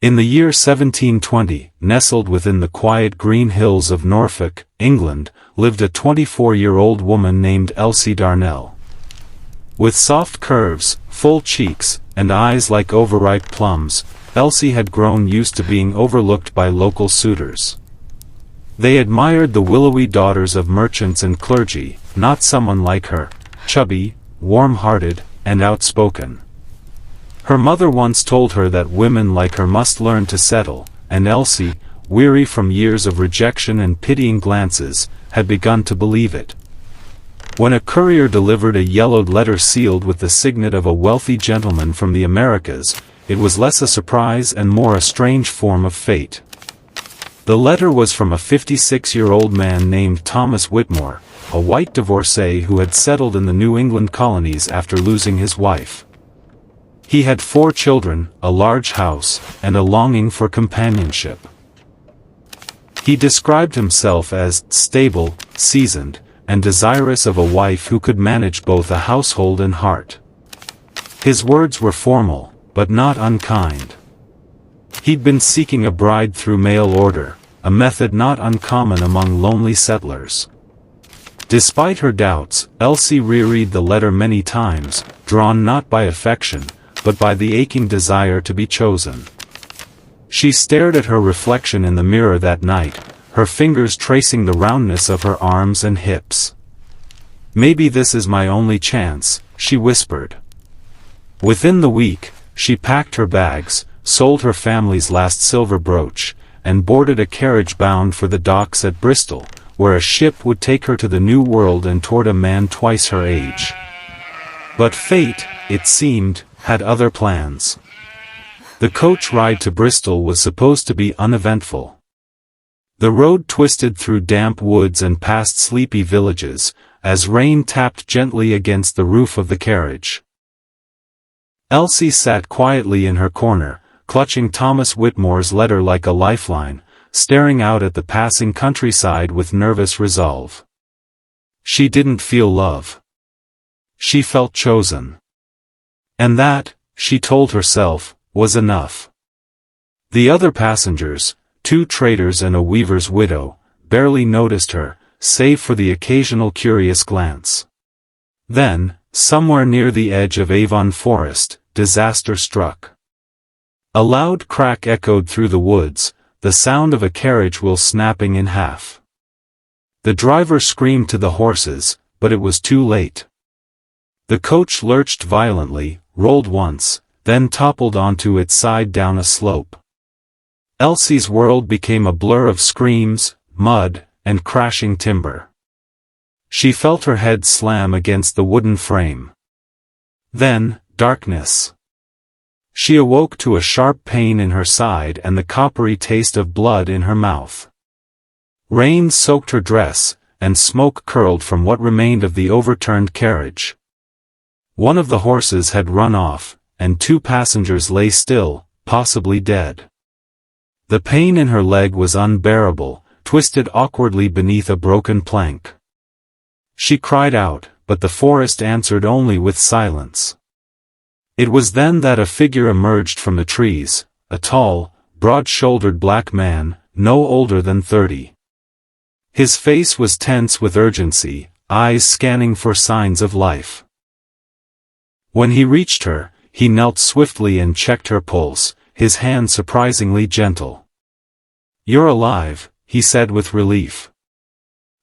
In the year 1720, nestled within the quiet green hills of Norfolk, England, lived a 24-year-old woman named Elsie Darnell. With soft curves, full cheeks, and eyes like overripe plums, Elsie had grown used to being overlooked by local suitors. They admired the willowy daughters of merchants and clergy, not someone like her, chubby, warm-hearted, and outspoken. Her mother once told her that women like her must learn to settle, and Elsie, weary from years of rejection and pitying glances, had begun to believe it. When a courier delivered a yellowed letter sealed with the signet of a wealthy gentleman from the Americas, it was less a surprise and more a strange form of fate. The letter was from a 56-year-old man named Thomas Whitmore, a white divorcee who had settled in the New England colonies after losing his wife. He had 4 children, a large house, and a longing for companionship. He described himself as stable, seasoned, and desirous of a wife who could manage both a household and heart. His words were formal, but not unkind. He'd been seeking a bride through mail order, a method not uncommon among lonely settlers. Despite her doubts, Elsie reread the letter many times, drawn not by affection, but by the aching desire to be chosen. She stared at her reflection in the mirror that night, her fingers tracing the roundness of her arms and hips. "Maybe this is my only chance," she whispered. Within the week, she packed her bags, sold her family's last silver brooch, and boarded a carriage bound for the docks at Bristol, where a ship would take her to the New World and toward a man twice her age. But fate, it seemed, had other plans. The coach ride to Bristol was supposed to be uneventful. The road twisted through damp woods and past sleepy villages, as rain tapped gently against the roof of the carriage. Elsie sat quietly in her corner, clutching Thomas Whitmore's letter like a lifeline, staring out at the passing countryside with nervous resolve. She didn't feel love. She felt chosen. And that, she told herself, was enough. The other passengers, 2 traders and a weaver's widow, barely noticed her, save for the occasional curious glance. Then, somewhere near the edge of Avon Forest, disaster struck. A loud crack echoed through the woods, the sound of a carriage wheel snapping in half. The driver screamed to the horses, but it was too late. The coach lurched violently, rolled once, then toppled onto its side down a slope. Elsie's world became a blur of screams, mud, and crashing timber. She felt her head slam against the wooden frame. Then, darkness. She awoke to a sharp pain in her side and the coppery taste of blood in her mouth. Rain soaked her dress, and smoke curled from what remained of the overturned carriage. One of the horses had run off, and 2 passengers lay still, possibly dead. The pain in her leg was unbearable, twisted awkwardly beneath a broken plank. She cried out, but the forest answered only with silence. It was then that a figure emerged from the trees, a tall, broad-shouldered black man, no older than 30. His face was tense with urgency, eyes scanning for signs of life. When he reached her, he knelt swiftly and checked her pulse, his hand surprisingly gentle. "You're alive," he said with relief.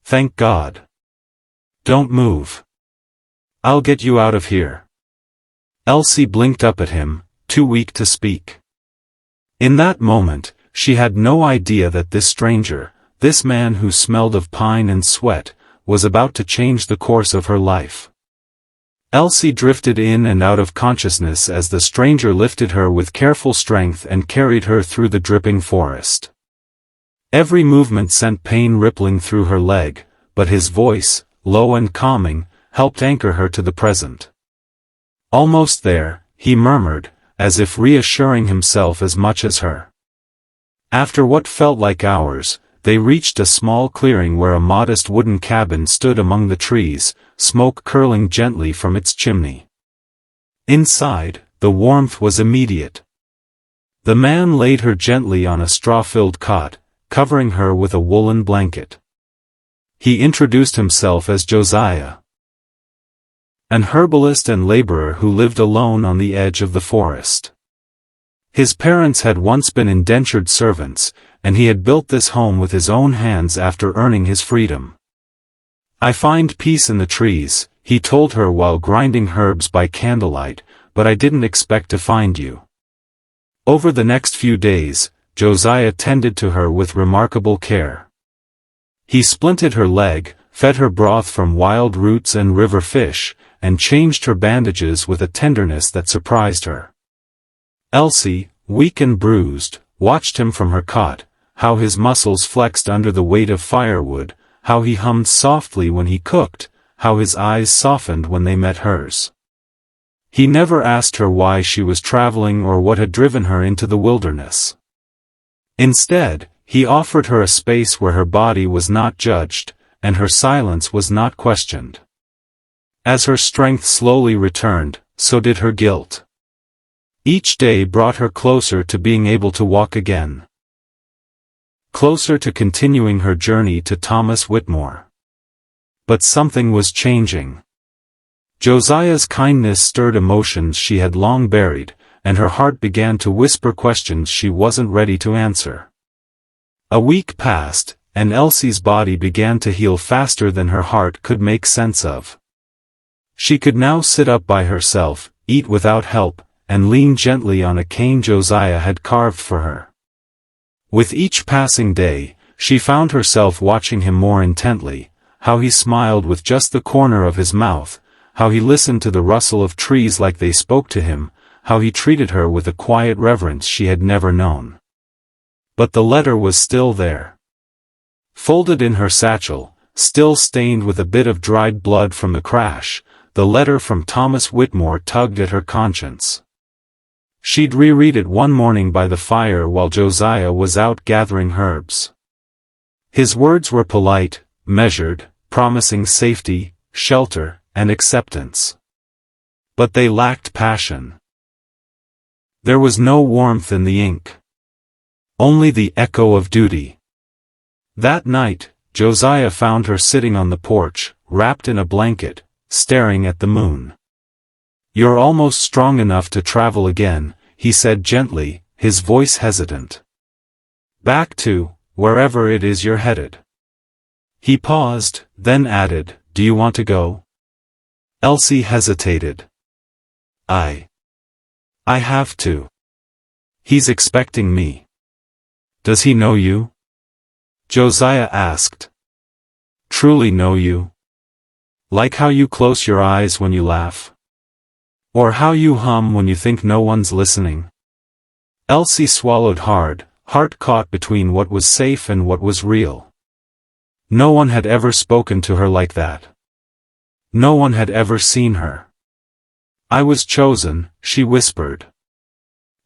"Thank God. Don't move. I'll get you out of here." Elsie blinked up at him, too weak to speak. In that moment, she had no idea that this stranger, this man who smelled of pine and sweat, was about to change the course of her life. Elsie drifted in and out of consciousness as the stranger lifted her with careful strength and carried her through the dripping forest. Every movement sent pain rippling through her leg, but his voice, low and calming, helped anchor her to the present. "Almost there," he murmured, as if reassuring himself as much as her. After what felt like hours, they reached a small clearing where a modest wooden cabin stood among the trees, smoke curling gently from its chimney. Inside, the warmth was immediate. The man laid her gently on a straw-filled cot, covering her with a woolen blanket. He introduced himself as Josiah, an herbalist and laborer who lived alone on the edge of the forest. His parents had once been indentured servants, and he had built this home with his own hands after earning his freedom. "I find peace in the trees," he told her while grinding herbs by candlelight, "but I didn't expect to find you." Over the next few days, Josiah tended to her with remarkable care. He splinted her leg, fed her broth from wild roots and river fish, and changed her bandages with a tenderness that surprised her. Elsie, weak and bruised, watched him from her cot, how his muscles flexed under the weight of firewood, how he hummed softly when he cooked, how his eyes softened when they met hers. He never asked her why she was traveling or what had driven her into the wilderness. Instead, he offered her a space where her body was not judged, and her silence was not questioned. As her strength slowly returned, so did her guilt. Each day brought her closer to being able to walk again. Closer to continuing her journey to Thomas Whitmore. But something was changing. Josiah's kindness stirred emotions she had long buried, and her heart began to whisper questions she wasn't ready to answer. A week passed, and Elsie's body began to heal faster than her heart could make sense of. She could now sit up by herself, eat without help, and lean gently on a cane Josiah had carved for her. With each passing day, she found herself watching him more intently, how he smiled with just the corner of his mouth, how he listened to the rustle of trees like they spoke to him, how he treated her with a quiet reverence she had never known. But the letter was still there. Folded in her satchel, still stained with a bit of dried blood from the crash, the letter from Thomas Whitmore tugged at her conscience. She'd reread it one morning by the fire while Josiah was out gathering herbs. His words were polite, measured, promising safety, shelter, and acceptance. But they lacked passion. There was no warmth in the ink. Only the echo of duty. That night, Josiah found her sitting on the porch, wrapped in a blanket, staring at the moon. "You're almost strong enough to travel again," he said gently, his voice hesitant. "Back to, wherever it is you're headed." He paused, then added, "Do you want to go?" Elsie hesitated. I have to. He's expecting me." "Does he know you?" Josiah asked. "Truly know you? Like how you close your eyes when you laugh? Or how you hum when you think no one's listening?" Elsie swallowed hard, heart caught between what was safe and what was real. No one had ever spoken to her like that. No one had ever seen her. "I was chosen," she whispered.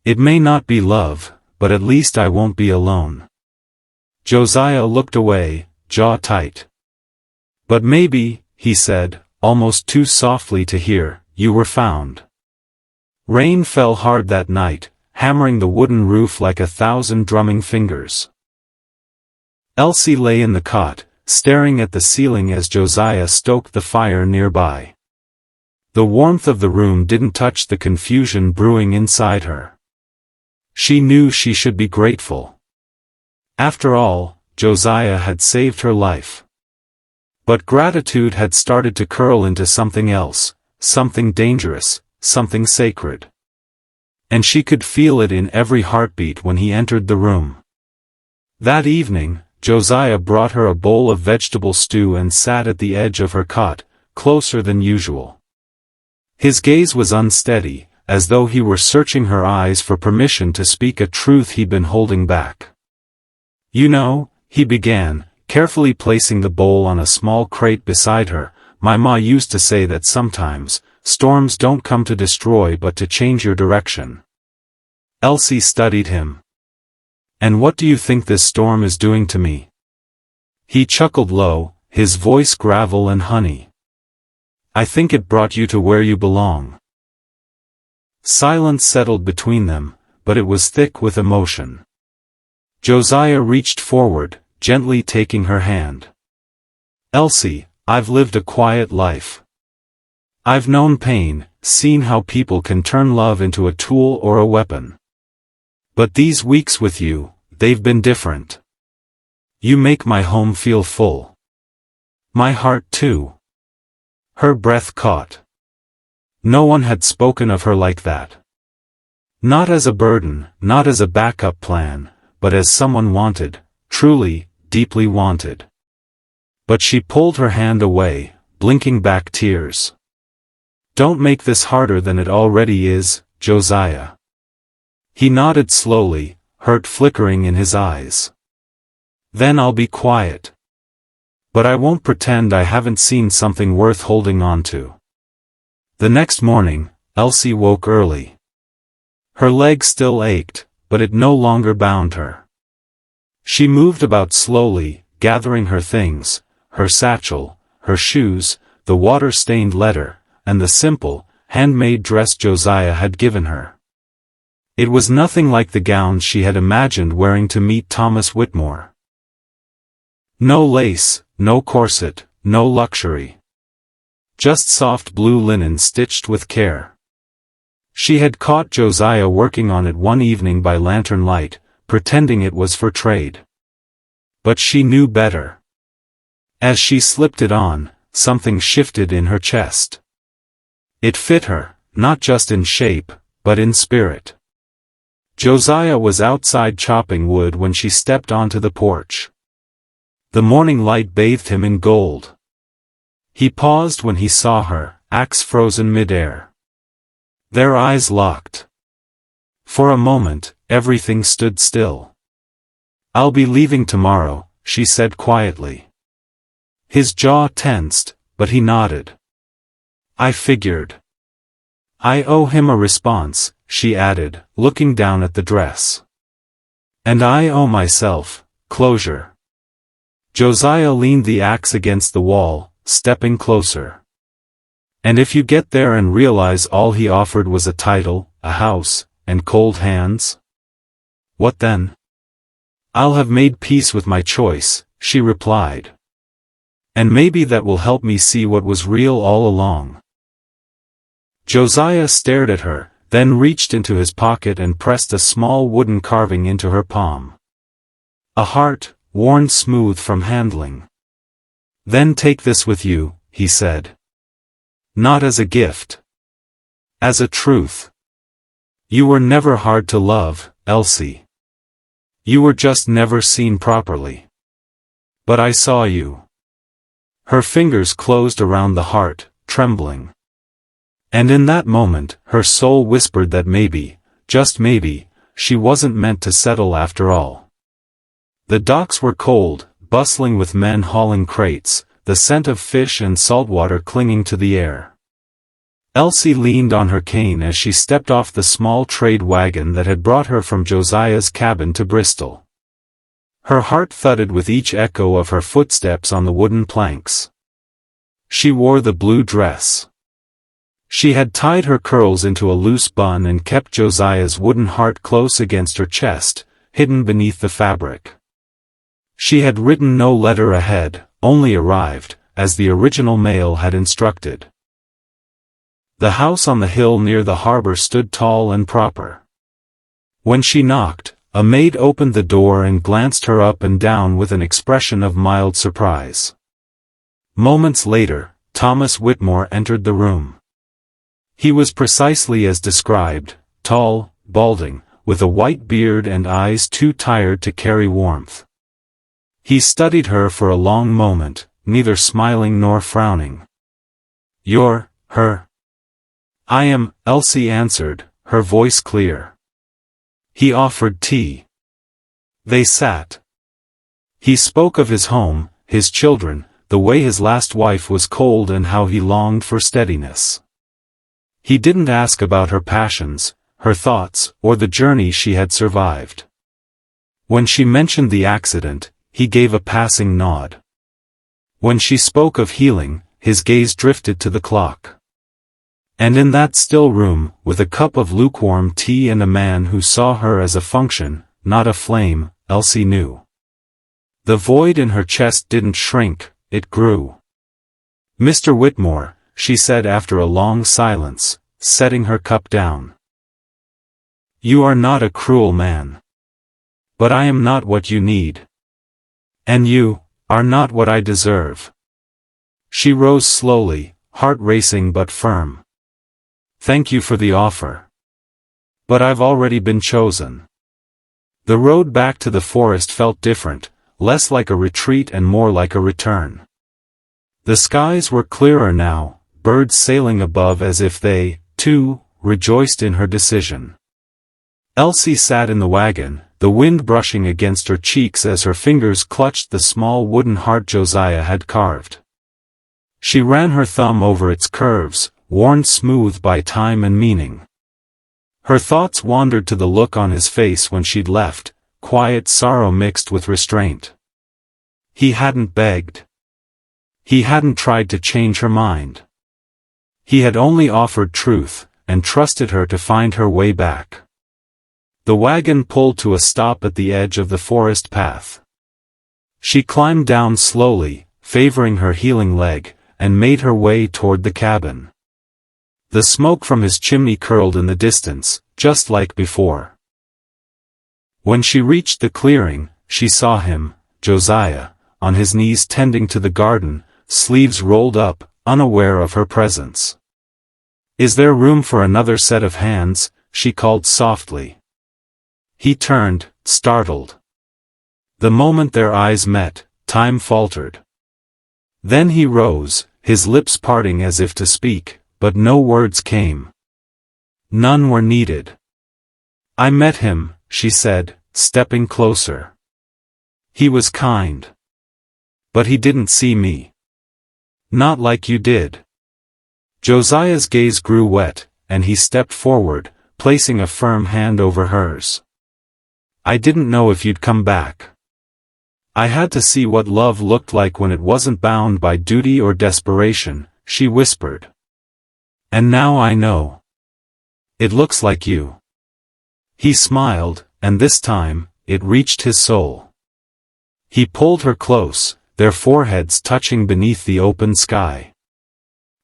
"It may not be love, but at least I won't be alone." Josiah looked away, jaw tight. "But maybe," he said, almost too softly to hear, "you were found." Rain fell hard that night, hammering the wooden roof like 1,000 drumming fingers. Elsie lay in the cot, staring at the ceiling as Josiah stoked the fire nearby. The warmth of the room didn't touch the confusion brewing inside her. She knew she should be grateful. After all, Josiah had saved her life. But gratitude had started to curl into something else, something dangerous, something sacred. And she could feel it in every heartbeat when he entered the room. That evening, Josiah brought her a bowl of vegetable stew and sat at the edge of her cot, closer than usual. His gaze was unsteady, as though he were searching her eyes for permission to speak a truth he'd been holding back. "You know," he began, carefully placing the bowl on a small crate beside her, "my ma used to say that sometimes, storms don't come to destroy but to change your direction." Elsie studied him. "And what do you think this storm is doing to me?" He chuckled low, his voice gravel and honey. "I think it brought you to where you belong." Silence settled between them, but it was thick with emotion. Josiah reached forward, gently taking her hand. "Elsie, I've lived a quiet life. I've known pain, seen how people can turn love into a tool or a weapon. But these weeks with you, they've been different. You make my home feel full. My heart too." Her breath caught. No one had spoken of her like that. Not as a burden, not as a backup plan, but as someone wanted, truly, deeply wanted. But she pulled her hand away, blinking back tears. "Don't make this harder than it already is, Josiah." He nodded slowly, hurt flickering in his eyes. "Then I'll be quiet. But I won't pretend I haven't seen something worth holding on to." The next morning, Elsie woke early. Her leg still ached, but it no longer bound her. She moved about slowly, gathering her things, her satchel, her shoes, the water-stained letter, and the simple, handmade dress Josiah had given her. It was nothing like the gown she had imagined wearing to meet Thomas Whitmore. No lace, no corset, no luxury. Just soft blue linen stitched with care. She had caught Josiah working on it one evening by lantern light, pretending it was for trade. But she knew better. As she slipped it on, something shifted in her chest. It fit her, not just in shape, but in spirit. Josiah was outside chopping wood when she stepped onto the porch. The morning light bathed him in gold. He paused when he saw her, axe frozen mid-air. Their eyes locked. For a moment, everything stood still. "I'll be leaving tomorrow," she said quietly. His jaw tensed, but he nodded. "I figured. I owe him a response," she added, looking down at the dress. "And I owe myself closure." Josiah leaned the axe against the wall, stepping closer. "And if you get there and realize all he offered was a title, a house, and cold hands? What then?" "I'll have made peace with my choice," she replied. "And maybe that will help me see what was real all along." Josiah stared at her, then reached into his pocket and pressed a small wooden carving into her palm. A heart, worn smooth from handling. "Then take this with you," he said. "Not as a gift. As a truth. You were never hard to love, Elsie. You were just never seen properly. But I saw you." Her fingers closed around the heart, trembling. And in that moment, her soul whispered that maybe, just maybe, she wasn't meant to settle after all. The docks were cold, bustling with men hauling crates, the scent of fish and saltwater clinging to the air. Elsie leaned on her cane as she stepped off the small trade wagon that had brought her from Josiah's cabin to Bristol. Her heart thudded with each echo of her footsteps on the wooden planks. She wore the blue dress. She had tied her curls into a loose bun and kept Josiah's wooden heart close against her chest, hidden beneath the fabric. She had written no letter ahead, only arrived, as the original mail had instructed. The house on the hill near the harbor stood tall and proper. When she knocked, a maid opened the door and glanced her up and down with an expression of mild surprise. Moments later, Thomas Whitmore entered the room. He was precisely as described, tall, balding, with a white beard and eyes too tired to carry warmth. He studied her for a long moment, neither smiling nor frowning. "You're her?" "I am," Elsie answered, her voice clear. He offered tea. They sat. He spoke of his home, his children, the way his last wife was cold and how he longed for steadiness. He didn't ask about her passions, her thoughts, or the journey she had survived. When she mentioned the accident, he gave a passing nod. When she spoke of healing, his gaze drifted to the clock. And in that still room, with a cup of lukewarm tea and a man who saw her as a function, not a flame, Elsie knew. The void in her chest didn't shrink, it grew. "Mr. Whitmore," she said after a long silence, setting her cup down. "You are not a cruel man. But I am not what you need. And you are not what I deserve." She rose slowly, heart racing but firm. "Thank you for the offer. But I've already been chosen." The road back to the forest felt different, less like a retreat and more like a return. The skies were clearer now, birds sailing above as if they, too, rejoiced in her decision. Elsie sat in the wagon, the wind brushing against her cheeks as her fingers clutched the small wooden heart Josiah had carved. She ran her thumb over its curves, worn smooth by time and meaning. Her thoughts wandered to the look on his face when she'd left, quiet sorrow mixed with restraint. He hadn't begged. He hadn't tried to change her mind. He had only offered truth, and trusted her to find her way back. The wagon pulled to a stop at the edge of the forest path. She climbed down slowly, favoring her healing leg, and made her way toward the cabin. The smoke from his chimney curled in the distance, just like before. When she reached the clearing, she saw him, Josiah, on his knees tending to the garden, sleeves rolled up, unaware of her presence. "Is there room for another set of hands?" she called softly. He turned, startled. The moment their eyes met, time faltered. Then he rose, his lips parting as if to speak, but no words came. None were needed. "I met him," she said, stepping closer. "He was kind. But he didn't see me. Not like you did." Josiah's gaze grew wet, and he stepped forward, placing a firm hand over hers. "I didn't know if you'd come back. I had to see what love looked like when it wasn't bound by duty or desperation," she whispered. "And now I know. It looks like you." He smiled, and this time, it reached his soul. He pulled her close, their foreheads touching beneath the open sky.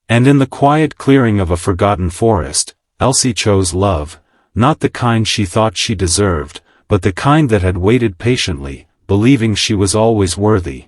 And in the quiet clearing of a forgotten forest, Elsie chose love, not the kind she thought she deserved, but the kind that had waited patiently, believing she was always worthy.